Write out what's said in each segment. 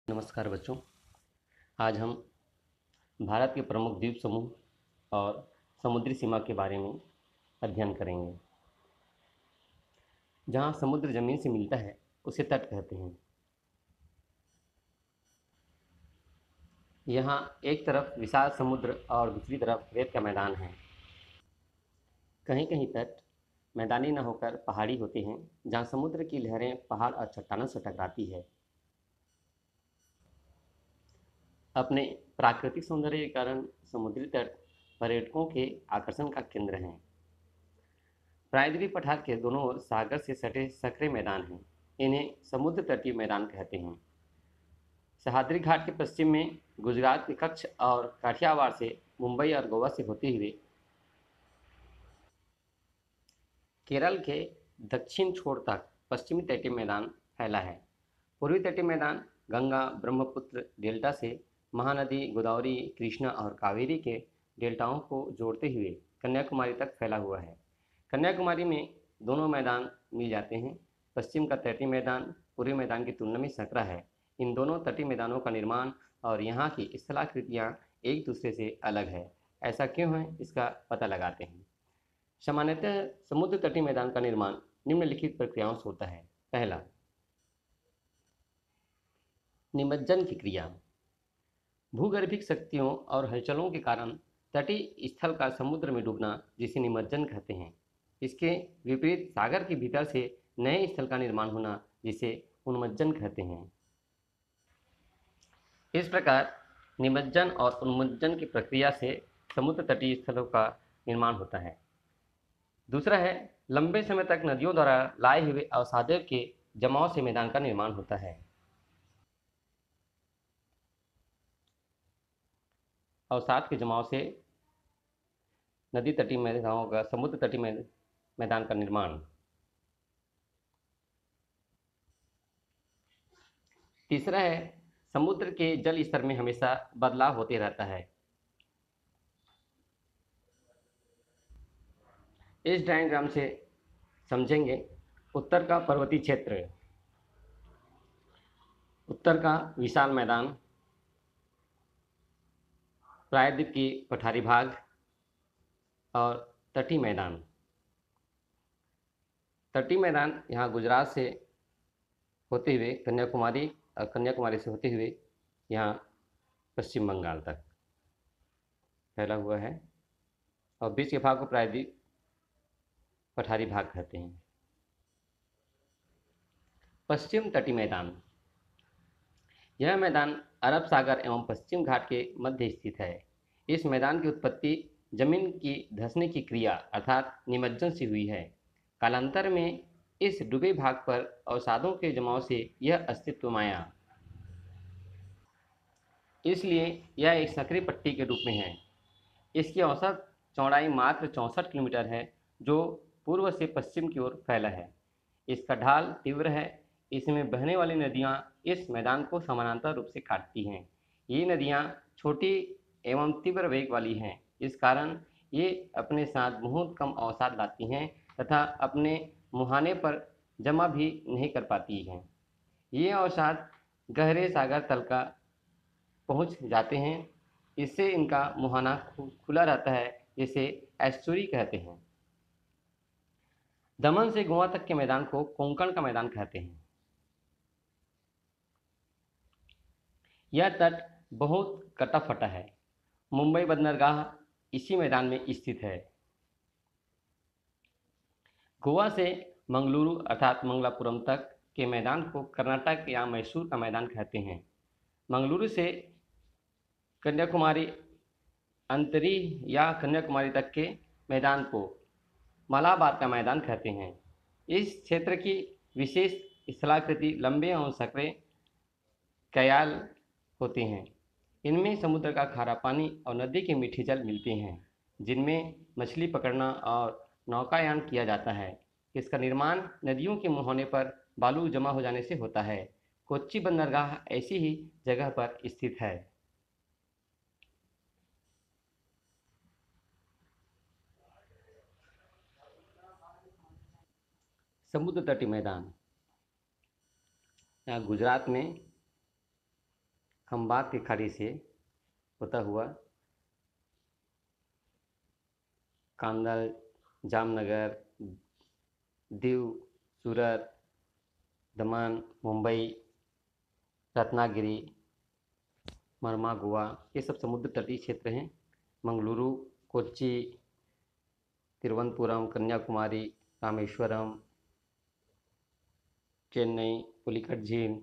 नमस्कार बच्चों। आज हम भारत के प्रमुख द्वीप समूह और समुद्री सीमा के बारे में अध्ययन करेंगे। जहाँ समुद्र जमीन से मिलता है उसे तट कहते हैं। यहाँ एक तरफ विशाल समुद्र और दूसरी तरफ रेत का मैदान है। कहीं कहीं तट मैदानी न होकर पहाड़ी होते हैं, जहाँ समुद्र की लहरें पहाड़ और चट्टानों से टकराती है। अपने प्राकृतिक सौंदर्य के कारण समुद्री तट पर्यटकों के आकर्षण का केंद्र हैं। प्रायद्वीप पठार के दोनों ओर सागर से सटे संकरे मैदान हैं। इन्हें समुद्र तटीय मैदान कहते हैं। सह्याद्री घाट के पश्चिम में गुजरात के कच्छ और काठियावाड़ से मुंबई और गोवा से होते हुए केरल के दक्षिण छोर तक पश्चिमी तटीय मैदान फैला है। पूर्वी तटीय मैदान गंगा ब्रह्मपुत्र डेल्टा से महानदी गोदावरी कृष्णा और कावेरी के डेल्टाओं को जोड़ते हुए कन्याकुमारी तक फैला हुआ है। कन्याकुमारी में दोनों मैदान मिल जाते हैं। पश्चिम का तटीय मैदान पूर्वी मैदान की तुलना में संकरा है। इन दोनों तटीय मैदानों का निर्माण और यहाँ की स्थलाकृतियाँ एक दूसरे से अलग है। ऐसा क्यों है, इसका पता लगाते हैं। सामान्यतः समुद्र तटीय मैदान का निर्माण निम्नलिखित प्रक्रियाओं से होता है। पहला, निमज्जन की क्रिया। भूगर्भिक शक्तियों और हलचलों के कारण तटीय स्थल का समुद्र में डूबना, जिसे निमज्जन कहते हैं। इसके विपरीत सागर के भीतर से नए स्थल का निर्माण होना, जिसे उन्मज्जन कहते हैं। इस प्रकार निमज्जन और उन्मज्जन की प्रक्रिया से समुद्र तटीय स्थलों का निर्माण होता है। दूसरा है, लंबे समय तक नदियों द्वारा लाए हुए अवसादों के जमाव से मैदान का निर्माण होता है। अवसाद के जमाव से नदी तटीय मैदानों का समुद्र तटीय मैदान का निर्माण। तीसरा है, समुद्र के जल स्तर में हमेशा बदलाव होते रहता है। इस डायग्राम से समझेंगे। उत्तर का पर्वतीय क्षेत्र, उत्तर का विशाल मैदान, प्रायद्वीप की पठारी भाग और तटीय मैदान। तटीय मैदान यहाँ गुजरात से होते हुए कन्याकुमारी और कन्याकुमारी से होते हुए यहाँ पश्चिम बंगाल तक फैला हुआ है और बीच के भाग को प्रायद्वीप पठारी भाग कहते हैं। पश्चिम तटीय मैदान, यह मैदान अरब सागर एवं पश्चिम घाट के मध्य स्थित है। इस मैदान की उत्पत्ति जमीन की धंसने की क्रिया अर्थात निमज्जन से हुई है। कालांतर में इस डूबे भाग पर अवसादों के जमाव से यह अस्तित्व में आया, इसलिए यह एक संकरी पट्टी के रूप में है। इसकी औसत चौड़ाई मात्र 64 किलोमीटर है, जो पूर्व से पश्चिम की ओर फैला है। इसका ढाल तीव्र है। इसमें बहने वाली नदियाँ इस मैदान को समानांतर रूप से काटती हैं। ये नदियाँ छोटी एवं तीव्र वेग वाली हैं। इस कारण ये अपने साथ बहुत कम अवसाद लाती हैं तथा अपने मुहाने पर जमा भी नहीं कर पाती हैं। ये अवसाद गहरे सागर तल का पहुँच जाते हैं। इससे इनका मुहाना खुला रहता है, जिसे एस्चुरी कहते हैं। दमन से गोवा तक के मैदान को कोंकण का मैदान कहते हैं। यह तट बहुत कटा फटा है। मुंबई बंदरगाह इसी मैदान में स्थित है। गोवा से मंगलुरु अर्थात मंगलापुरम तक के मैदान को कर्नाटक या मैसूर का मैदान कहते हैं। मंगलुरु से कन्याकुमारी अंतरी या कन्याकुमारी तक के मैदान को मलाबार का मैदान कहते हैं। इस क्षेत्र की विशेष स्थलाकृति लंबे एवं संकरे कयाल होते हैं। इनमें समुद्र का खारा पानी और नदी के मीठे जल मिलते हैं, जिनमें मछली पकड़ना और नौकायान किया जाता है। इसका निर्माण नदियों के मुहाने पर बालू जमा हो जाने से होता है। कोच्चि बंदरगाह ऐसी ही जगह पर स्थित है। समुद्र तटीय मैदान, यहाँ गुजरात में खंबात की खाड़ी से होता हुआ कांदल, जामनगर, दीव, सूरत, दमन, मुंबई, रत्नागिरी, मरमा, गोवा, ये सब समुद्र तटीय क्षेत्र हैं। मंगलुरु, कोच्चि, तिरुवनंतपुरम, कन्याकुमारी, रामेश्वरम, चेन्नई, पुलिकट झील,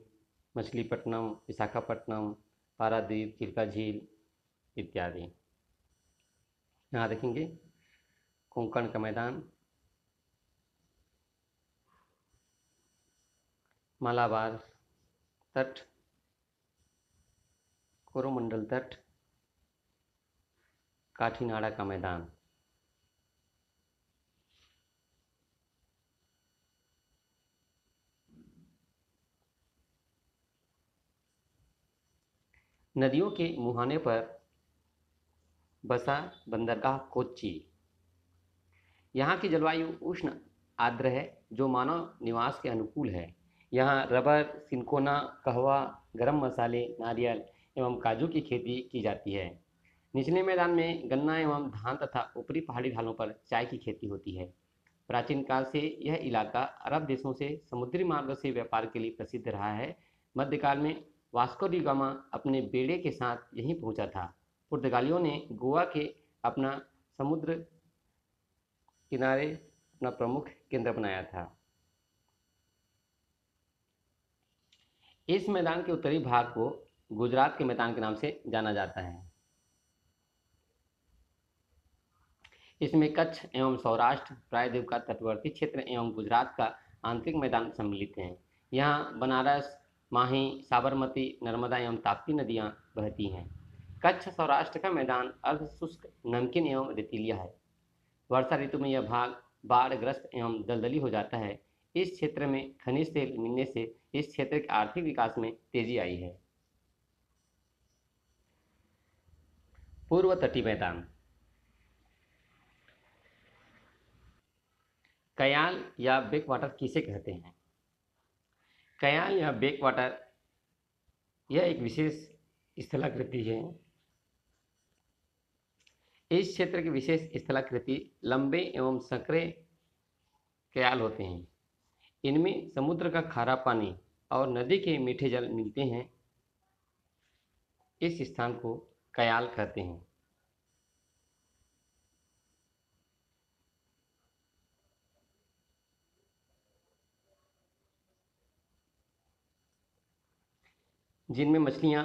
मछलीपट्टनम, विशाखापट्टनम, पारादीप, चिल्का झील इत्यादि। यहाँ देखेंगे कोंकण का मैदान, मालाबार तट, कोरोमंडल तट, काठीनाडा का मैदान। नदियों के मुहाने पर बसा बंदरगाह कोच्चि। यहाँ की जलवायु उष्ण आर्द्र है, जो मानव निवास के अनुकूल है। यहाँ रबर, सिनकोना, कहवा, गरम मसाले, नारियल एवं काजू की खेती की जाती है। निचले मैदान में गन्ना एवं धान तथा ऊपरी पहाड़ी ढालों पर चाय की खेती होती है। प्राचीन काल से यह इलाका अरब देशों से समुद्री मार्ग से व्यापार के लिए प्रसिद्ध रहा है। मध्यकाल में वास्को डी गामा अपने बेड़े के साथ यहीं पहुंचा था। पुर्तगालियों ने गोवा के अपना समुद्र किनारे अपना प्रमुख केंद्र बनाया था। इस मैदान के उत्तरी भाग को गुजरात के मैदान के नाम से जाना जाता है। इसमें कच्छ एवं सौराष्ट्र, प्रायद्वीप का तटवर्ती क्षेत्र एवं गुजरात का आंतरिक मैदान सम्मिलित हैं। यहाँ बनारस, माही, साबरमती, नर्मदा एवं ताप्ती नदियाँ बहती हैं। कच्छ सौराष्ट्र का मैदान अर्ध शुष्क, नमकीन एवं रेतीलिया है। वर्षा ऋतु में यह भाग बाढ़ग्रस्त एवं दलदली हो जाता है। इस क्षेत्र में खनिज तेल मिलने से इस क्षेत्र के आर्थिक विकास में तेजी आई है। पूर्व तटीय मैदान, कयाल या बैक वाटर किसे कहते हैं? कयाल या बैक वाटर यह एक विशेष स्थलाकृति है। इस क्षेत्र की विशेष स्थलाकृति लंबे एवं संकरे कयाल होते हैं। इनमें समुद्र का खारा पानी और नदी के मीठे जल मिलते हैं। इस स्थान को कयाल कहते हैं। जिनमें मछलियां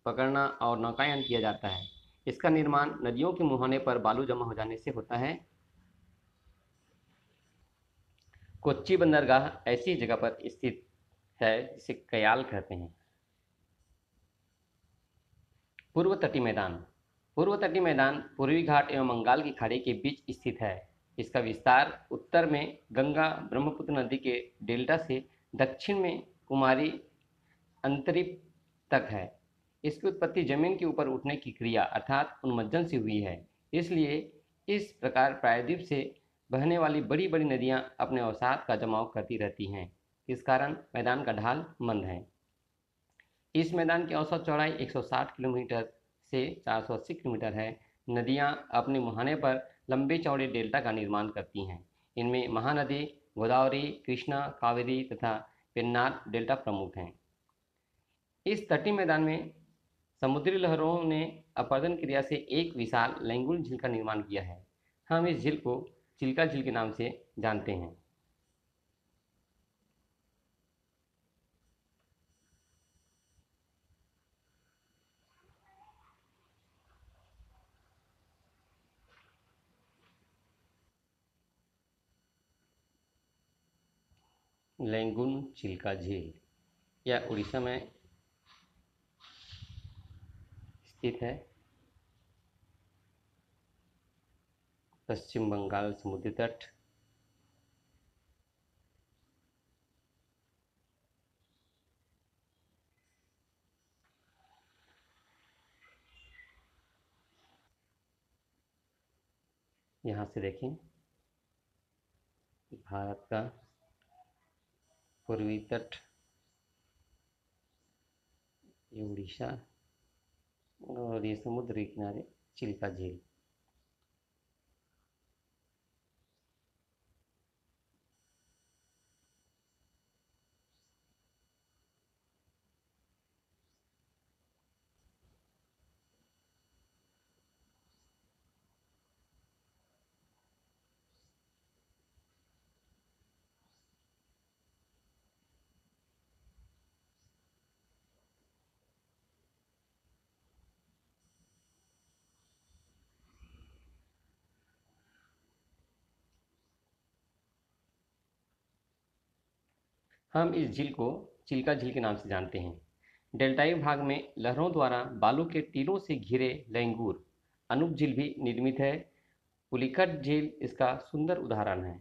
पकड़ना और नौकायन किया जाता है। इसका निर्माण नदियों के मुहाने पर बालू जमा हो जाने से होता है। कोच्चि बंदरगाह ऐसी जगह पर स्थित है जिसे कयाल कहते हैं। पूर्व तटीय मैदान, पूर्व तटीय मैदान पूर्वी घाट एवं बंगाल की खाड़ी के बीच स्थित है। इसका विस्तार उत्तर में गंगा ब्रह्मपुत्र नदी के डेल्टा से दक्षिण में कुमारी अंतरिप तक है। इसकी उत्पत्ति जमीन के ऊपर उठने की क्रिया अर्थात उन्मज्जन से हुई है। इसलिए इस प्रकार प्रायद्वीप से बहने वाली बड़ी बड़ी नदियां अपने अवसाद का जमाव करती रहती हैं। इस कारण मैदान का ढाल मंद है। इस मैदान की औसत चौड़ाई 160 किलोमीटर से 480 किलोमीटर है। नदियां अपने मुहाने पर लंबे चौड़े डेल्टा का निर्माण करती हैं। इनमें महानदी, गोदावरी, कृष्णा, कावेरी तथा पेन्नार डेल्टा प्रमुख हैं। इस तटीय मैदान में समुद्री लहरों ने अपरदन क्रिया से एक विशाल लैंगून झील का निर्माण किया है। हम इस झील को चिल्का झील के नाम से जानते हैं। लैंगून चिल्का झील यह उड़ीसा में स्थित है। पश्चिम बंगाल समुद्री तट, यहाँ से देखें भारत का पूर्वी तट, ये उड़ीसा और ये समुद्र के किनारे चिल्का झील। हम इस झील को चिल्का झील के नाम से जानते हैं। डेल्टाई भाग में लहरों द्वारा बालू के टीलों से घिरे लैंगूर अनूप झील भी निर्मित है। पुलिकट झील इसका सुंदर उदाहरण है।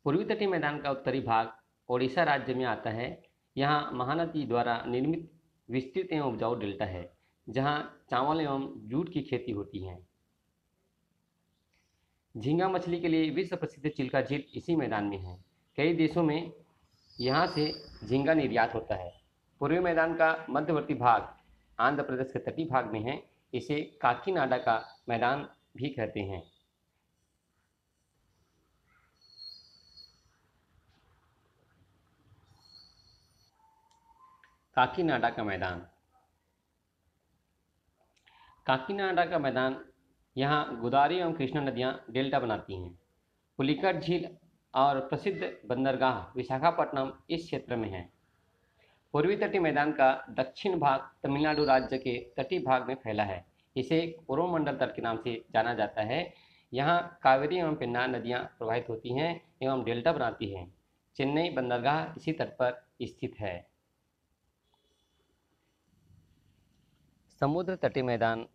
पूर्वी तटीय मैदान का उत्तरी भाग ओडिशा राज्य में आता है। यहाँ महानदी द्वारा निर्मित विस्तृत एवं उपजाऊ डेल्टा है, जहाँ चावल एवं जूट की खेती होती है। झींगा मछली के लिए विश्व प्रसिद्ध चिल्का झील इसी मैदान में है। कई देशों में यहाँ से झींगा निर्यात होता है। पूर्वी मैदान का मध्यवर्ती भाग आंध्र प्रदेश के तटीय भाग में है। इसे काकीनाडा का मैदान भी कहते हैं। काकीनाडा का मैदान। काकीनाडा का मैदान यहाँ गोदावरी एवं कृष्णा नदियाँ डेल्टा बनाती हैं। पुलिकट झील और प्रसिद्ध बंदरगाह विशाखापट्टनम इस क्षेत्र में है। पूर्वी तटीय मैदान का दक्षिण भाग तमिलनाडु राज्य के तटीय भाग में फैला है। इसे कोरोमंडल तट के नाम से जाना जाता है। यहाँ कावेरी एवं पेन्नार नदियाँ प्रवाहित होती हैं एवं डेल्टा बनाती हैं। चेन्नई बंदरगाह इसी तट पर स्थित है। समुद्र तटीय मैदान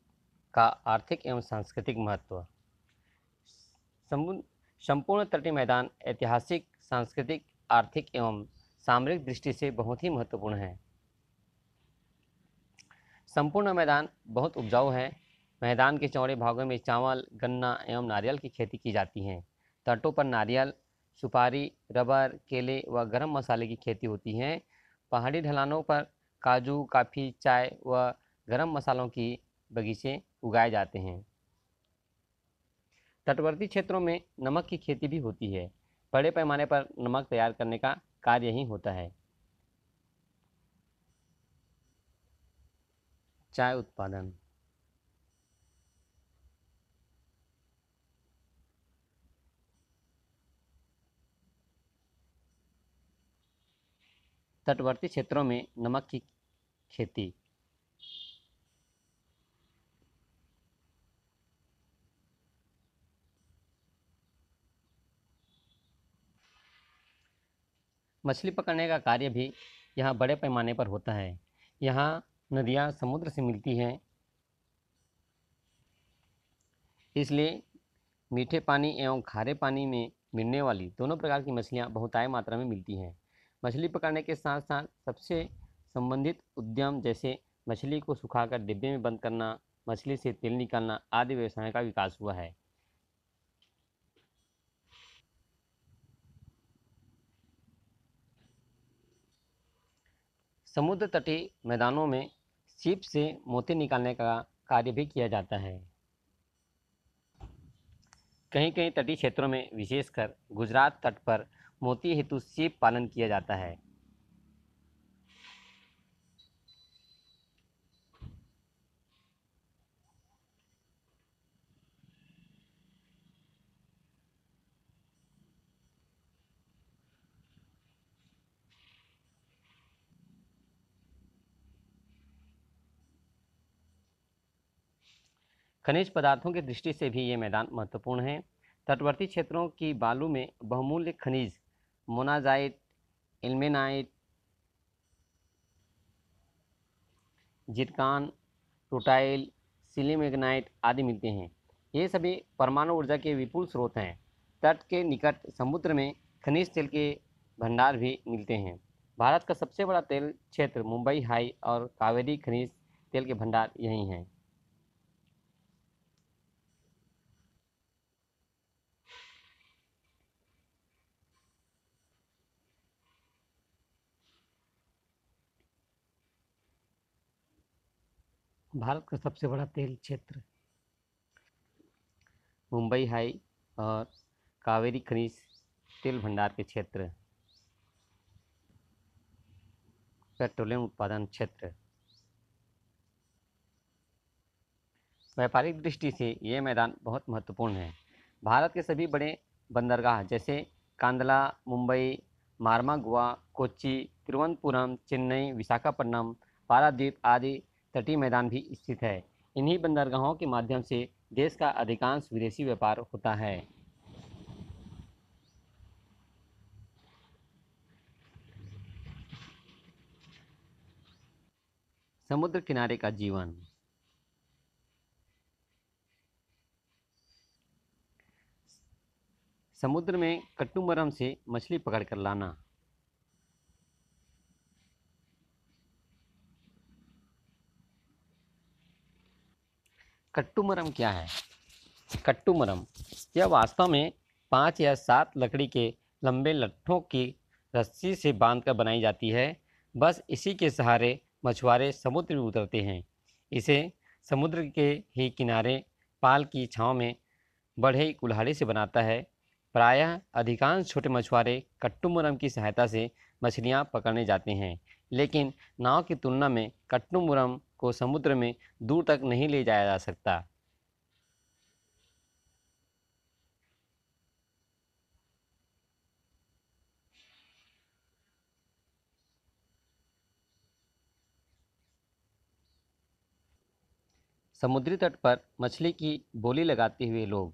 का आर्थिक एवं सांस्कृतिक महत्व। संपूर्ण तटीय मैदान ऐतिहासिक, सांस्कृतिक, आर्थिक एवं सामरिक दृष्टि से बहुत ही महत्वपूर्ण है। संपूर्ण मैदान बहुत उपजाऊ है। मैदान के चौड़े भागों में चावल, गन्ना एवं नारियल की खेती की जाती है। तटों पर नारियल, सुपारी, रबर, केले व गरम मसाले की खेती होती है। पहाड़ी ढलानों पर काजू, कॉफ़ी, चाय व गरम मसालों की बगीचे उगाए जाते हैं। तटवर्ती क्षेत्रों में नमक की खेती भी होती है। बड़े पैमाने पर नमक तैयार करने का कार्य यही होता है। चाय उत्पादन। तटवर्ती क्षेत्रों में नमक की खेती। मछली पकड़ने का कार्य भी यहाँ बड़े पैमाने पर होता है। यहाँ नदियाँ समुद्र से मिलती हैं, इसलिए मीठे पानी एवं खारे पानी में मिलने वाली दोनों प्रकार की मछलियाँ बहुतायत मात्रा में मिलती हैं। मछली पकड़ने के साथ साथ सबसे संबंधित उद्यम जैसे मछली को सुखाकर डिब्बे में बंद करना, मछली से तेल निकालना आदि व्यवसायों का विकास हुआ है। समुद्र तटीय मैदानों में सीप से मोती निकालने का कार्य भी किया जाता है। कहीं कहीं तटीय क्षेत्रों में, विशेषकर गुजरात तट पर, मोती हेतु सीप पालन किया जाता है। खनिज पदार्थों की दृष्टि से भी ये मैदान महत्वपूर्ण है। तटवर्ती क्षेत्रों की बालू में बहुमूल्य खनिज मोनाजाइट, इल्मेनाइट, जिरकान, रूटाइल, सिलीमेग्नाइट आदि मिलते हैं। ये सभी परमाणु ऊर्जा के विपुल स्रोत हैं। तट के निकट समुद्र में खनिज तेल के भंडार भी मिलते हैं। भारत का सबसे बड़ा तेल क्षेत्र मुंबई हाई और कावेरी खनिज तेल के भंडार यहीं हैं। भारत का सबसे बड़ा तेल क्षेत्र मुंबई हाई और कावेरी खनिज तेल भंडार के क्षेत्र, पेट्रोलियम उत्पादन क्षेत्र। व्यापारिक दृष्टि से यह मैदान बहुत महत्वपूर्ण है। भारत के सभी बड़े बंदरगाह जैसे कांदला, मुंबई, मार्मागुआ, कोच्चि, तिरुवनंतपुरम, चेन्नई, विशाखापट्टनम, पारादीप आदि तटीय मैदान भी स्थित है। इन्हीं बंदरगाहों के माध्यम से देश का अधिकांश विदेशी व्यापार होता है। समुद्र किनारे का जीवन। समुद्र में कट्टुमरम से मछली पकड़कर लाना। कट्टुमरम क्या है? कट्टुमरम यह वास्तव में 5 या 7 लकड़ी के लंबे लट्ठों की रस्सी से बांधकर बनाई जाती है। बस इसी के सहारे मछुआरे समुद्र में उतरते हैं। इसे समुद्र के ही किनारे पाल की छांव में बढ़ई कुल्हाड़ी से बनाता है। प्रायः अधिकांश छोटे मछुआरे कट्टुमरम की सहायता से मछलियां पकड़ने जाते हैं, लेकिन नाव की तुलना में कट्टुमरम को समुद्र में दूर तक नहीं ले जाया जा सकता। समुद्री तट पर मछली की बोली लगाते हुए लोग।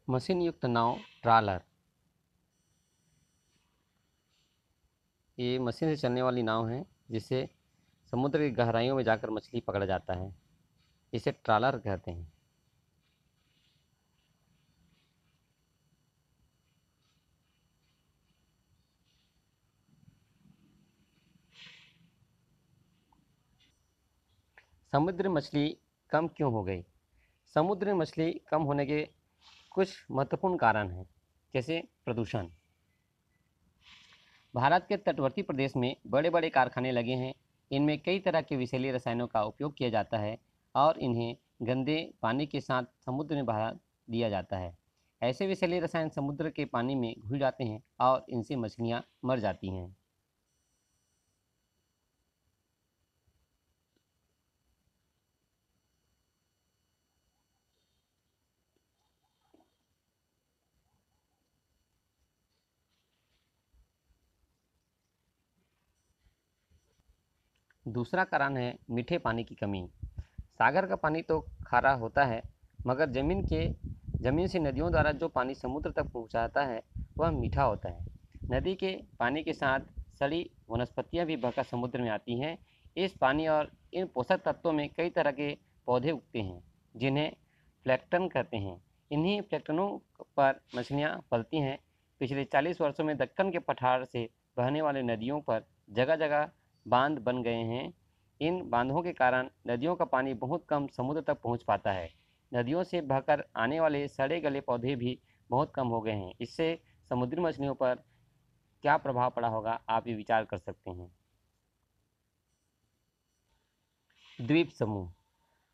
मशीन युक्त नाव ट्रालर। ये मशीन से चलने वाली नाव है जिससे समुद्र की गहराइयों में जाकर मछली पकड़ा जाता है। इसे ट्रालर कहते हैं। समुद्र में मछली कम क्यों हो गई? समुद्र में मछली कम होने के कुछ महत्वपूर्ण कारण हैं, जैसे प्रदूषण। भारत के तटवर्ती प्रदेश में बड़े बड़े कारखाने लगे हैं। इनमें कई तरह के विषैले रसायनों का उपयोग किया जाता है और इन्हें गंदे पानी के साथ समुद्र में बहा दिया जाता है। ऐसे विषैले रसायन समुद्र के पानी में घुल जाते हैं और इनसे मछलियाँ मर जाती हैं। दूसरा कारण है मीठे पानी की कमी। सागर का पानी तो खारा होता है, मगर ज़मीन से नदियों द्वारा जो पानी समुद्र तक पहुंचाता है वह मीठा होता है। नदी के पानी के साथ सड़ी वनस्पतियां भी बहकर समुद्र में आती हैं। इस पानी और इन पोषक तत्वों में कई तरह के पौधे उगते हैं जिन्हें प्लैंकटन कहते हैं। इन्हीं प्लैंकटनों पर मछलियाँ पलती हैं। पिछले 40 वर्षों में दक्कन के पठार से बहने वाले नदियों पर जगह जगह बांध बन गए हैं। इन बांधों के कारण नदियों का पानी बहुत कम समुद्र तक पहुंच पाता है। नदियों से बहकर आने वाले सड़े गले पौधे भी बहुत कम हो गए हैं। इससे समुद्री मछलियों पर क्या प्रभाव पड़ा होगा, आप ये विचार कर सकते हैं। द्वीप समूह।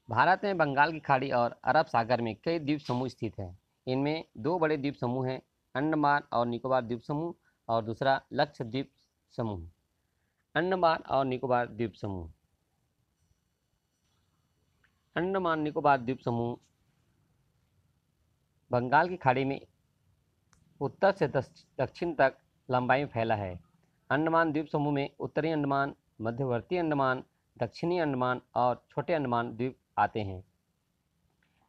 भारत में बंगाल की खाड़ी और अरब सागर में कई द्वीप समूह स्थित हैं। इनमें 2 बड़े द्वीप समूह हैं, अंडमान और निकोबार द्वीप समूह और दूसरा लक्षद्वीप समूह। अंडमान और निकोबार द्वीप समूह। अंडमान निकोबार द्वीप समूह बंगाल की खाड़ी में उत्तर से दक्षिण तक लंबाई में फैला है। अंडमान द्वीप समूह में उत्तरी अंडमान, मध्यवर्ती अंडमान, दक्षिणी अंडमान और छोटे अंडमान द्वीप आते हैं।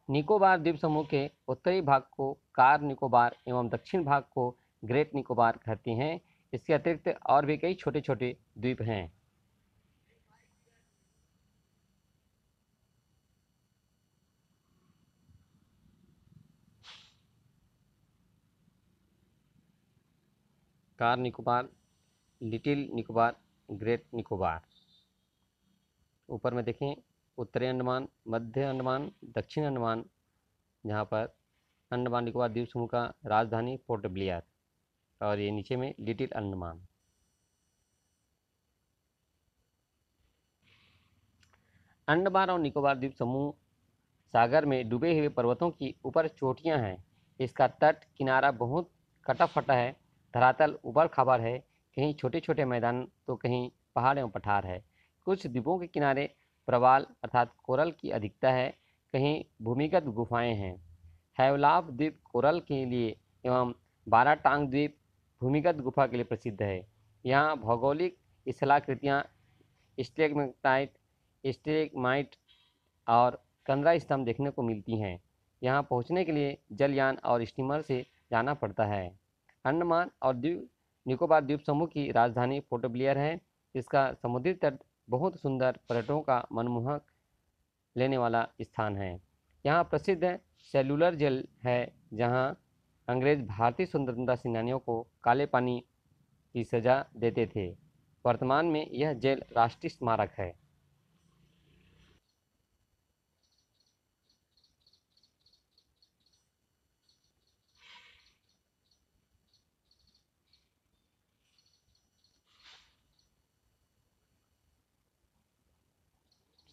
निकोबार द्वीप समूह के उत्तरी भाग को कार निकोबार एवं दक्षिण भाग को ग्रेट निकोबार कहते हैं। इसके अतिरिक्त और भी कई छोटे छोटे द्वीप हैं। Car Nicobar, little Nicobar, great Nicobar. ऊपर में देखें उत्तरी अंडमान, मध्य अंडमान, दक्षिण अंडमान, जहाँ पर अंडमान निकोबार द्वीप समूह का राजधानी पोर्ट ब्लेयर, और ये नीचे में लिटिल अंडमान। अंडमान और निकोबार द्वीप समूह सागर में डूबे हुए पर्वतों की ऊपर चोटियां हैं। इसका तट किनारा बहुत कटा फटा है, धरातल उबड़ खाबड़ है, कहीं छोटे छोटे मैदान तो कहीं पहाड़ एवं पठार है। कुछ द्वीपों के किनारे प्रवाल अर्थात कोरल की अधिकता है, कहीं भूमिगत गुफाएं हैं। हैवलॉफ द्वीप कोरल के लिए एवं बारह टांग द्वीप भूमिगत गुफा के लिए प्रसिद्ध है। यहाँ भौगोलिक स्थलाकृतियाँ स्टेगमेटाइट, स्टेगमाइट और कंदरा स्तंभ देखने को मिलती हैं। यहाँ पहुँचने के लिए जलयान और स्टीमर से जाना पड़ता है। अंडमान और द्वीप निकोबार द्वीप समूह की राजधानी पोर्ट ब्लेयर है। इसका समुद्री तट बहुत सुंदर पर्यटकों का मनमोहक लेने वाला स्थान है। यहाँ प्रसिद्ध सेलुलर जेल है, जहाँ अंग्रेज भारतीय स्वतंत्रता सेनानियों को काले पानी की सजा देते थे। वर्तमान में यह जेल राष्ट्रीय स्मारक है।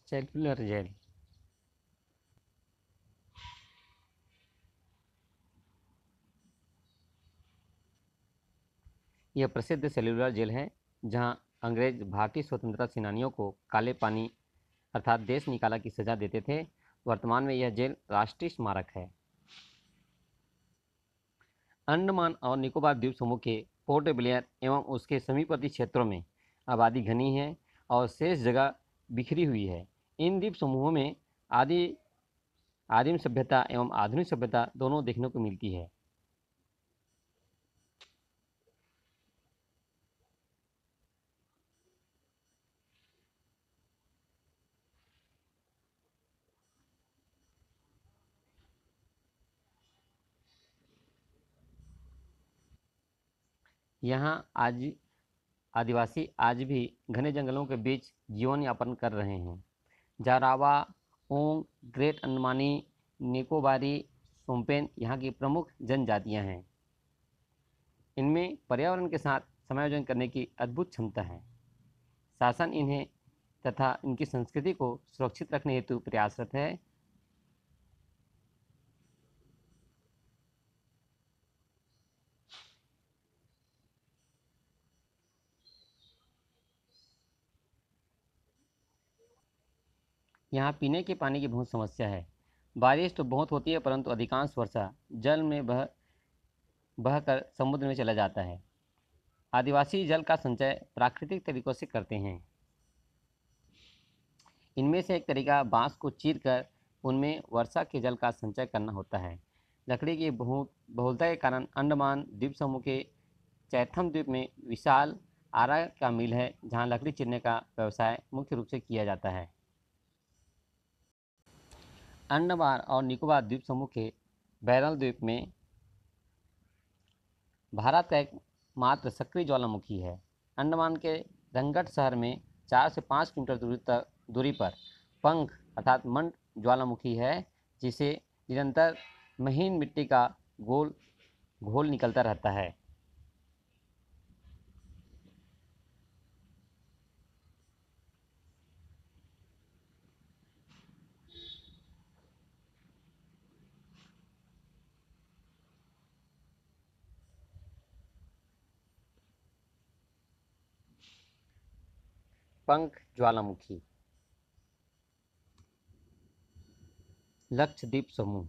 सेलुलर जेल यह प्रसिद्ध सेलुलर जेल है, जहां अंग्रेज भारतीय स्वतंत्रता सेनानियों को काले पानी अर्थात देश निकाला की सजा देते थे। वर्तमान में यह जेल राष्ट्रीय स्मारक है। अंडमान और निकोबार द्वीप समूह के पोर्ट ब्लेयर एवं उसके समीपवर्ती क्षेत्रों में आबादी घनी है और शेष जगह बिखरी हुई है। इन द्वीप समूहों में आदि आदिम सभ्यता एवं आधुनिक सभ्यता दोनों देखने को मिलती है। यहाँ आज आदिवासी आज भी घने जंगलों के बीच जीवन यापन कर रहे हैं। जारावा, ओंग, ग्रेट अंडमानी, निकोबारी, सोम्पेन यहाँ की प्रमुख जनजातियाँ हैं। इनमें पर्यावरण के साथ समायोजन करने की अद्भुत क्षमता है। शासन इन्हें तथा इनकी संस्कृति को सुरक्षित रखने हेतु प्रयासरत है। यहाँ पीने के पानी की बहुत समस्या है। बारिश तो बहुत होती है, परंतु अधिकांश वर्षा जल में बहकर समुद्र में चला जाता है। आदिवासी जल का संचय प्राकृतिक तरीकों से करते हैं। इनमें से एक तरीका बांस को चीरकर उनमें वर्षा के जल का संचय करना होता है। लकड़ी की बहुलता के कारण अंडमान द्वीप समूह के चैथम द्वीप में विशाल आरा का मिल है, जहाँ लकड़ी चीरने का व्यवसाय मुख्य रूप से किया जाता है। अंडमान और निकोबार द्वीप समूह के बैरल द्वीप में भारत का एकमात्र सक्रिय ज्वालामुखी है। अंडमान के रंगट शहर में 4 से 5 किलोमीटर दूरी पर पंख अर्थात मंड ज्वालामुखी है, जिसे निरंतर महीन मिट्टी का गोल घोल निकलता रहता है। पंख ज्वालामुखी। लक्षद्वीप समूह।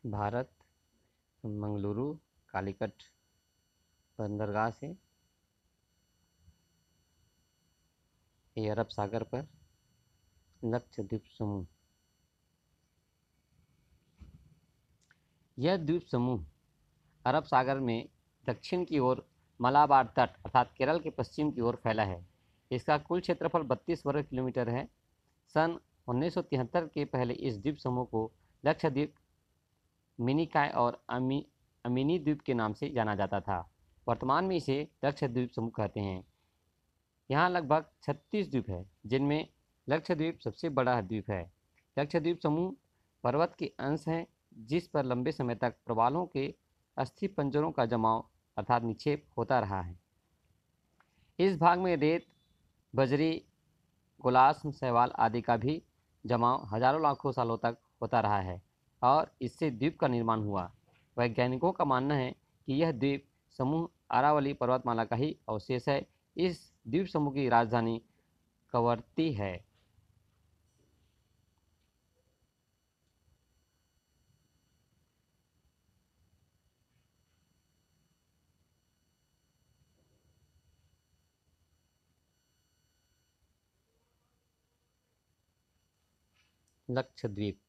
भारत मंगलुरु कालीकट बंदरगाह से ये अरब सागर पर लक्षद्वीप समूह। यह द्वीप समूह अरब सागर में दक्षिण की ओर मलाबार तट अर्थात केरल के पश्चिम की ओर फैला है। इसका कुल क्षेत्रफल 32 वर्ग किलोमीटर है। सन 1973 के पहले इस द्वीप समूह को लक्षद्वीप, मिनिकॉय और अमीनी द्वीप के नाम से जाना जाता था। वर्तमान में इसे लक्षद्वीप समूह कहते हैं। यहाँ लगभग 36 द्वीप है, जिनमें लक्षद्वीप सबसे बड़ा द्वीप है। लक्षद्वीप समूह पर्वत के अंश हैं, जिस पर लंबे समय तक प्रवालों के अस्थि पंजरों का जमाव अर्थात निक्षेप होता रहा है। इस भाग में रेत, बजरी, गोलाश्म, शैवाल आदि का भी जमाव हजारों लाखों सालों तक होता रहा है और इससे द्वीप का निर्माण हुआ। वैज्ञानिकों का मानना है कि यह द्वीप समूह अरावली पर्वतमाला का ही अवशेष है। इस द्वीप समूह की राजधानी कवरत्ती है। लक्षद्वीप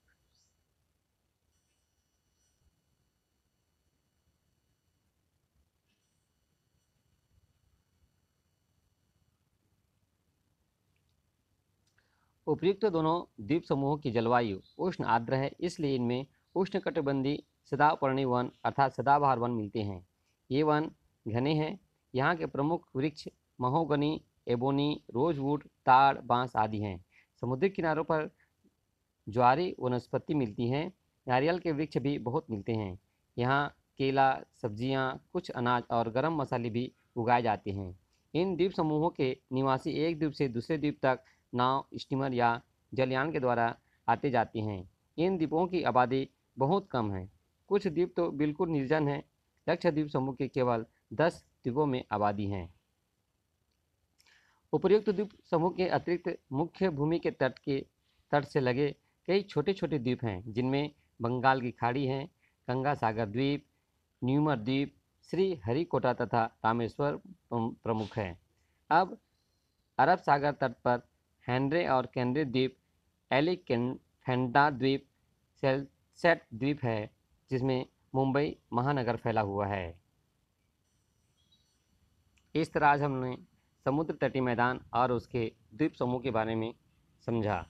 उपयुक्त दोनों द्वीप समूहों की जलवायु उष्ण आर्द्र है, इसलिए इनमें उष्णकटिबंधीय सदापर्णी वन अर्थात सदाबहार वन मिलते हैं। ये वन घने हैं। यहाँ के प्रमुख वृक्ष महोगनी, एबोनी, रोजवुड, ताड़, बांस आदि हैं। समुद्री किनारों पर ज्वारी वनस्पति मिलती हैं। नारियल के वृक्ष भी बहुत मिलते हैं। यहाँ केला, सब्जियाँ, कुछ अनाज और गर्म मसाले भी उगाए जाते हैं। इन द्वीप समूहों के निवासी एक द्वीप से दूसरे द्वीप तक नाव, स्टीमर या जलयान के द्वारा आते जाते हैं। इन द्वीपों की आबादी बहुत कम है। कुछ द्वीप तो बिल्कुल निर्जन हैं। लक्षद्वीप समूह के केवल 10 द्वीपों में आबादी है। उपर्युक्त द्वीप समूह के अतिरिक्त मुख्य भूमि के तट से लगे कई छोटे छोटे द्वीप हैं, जिनमें बंगाल की खाड़ी है, गंगा सागर द्वीप, न्यूमर द्वीप, श्री हरिकोटा तथा रामेश्वर प्रमुख है। अब अरब सागर तट पर हेनरे और केनरे द्वीप, एलिफेंटा द्वीप, सेल्सेट द्वीप है, जिसमें मुंबई महानगर फैला हुआ है। इस तरह आज हमने समुद्र तटीय मैदान और उसके द्वीप समूह के बारे में समझा।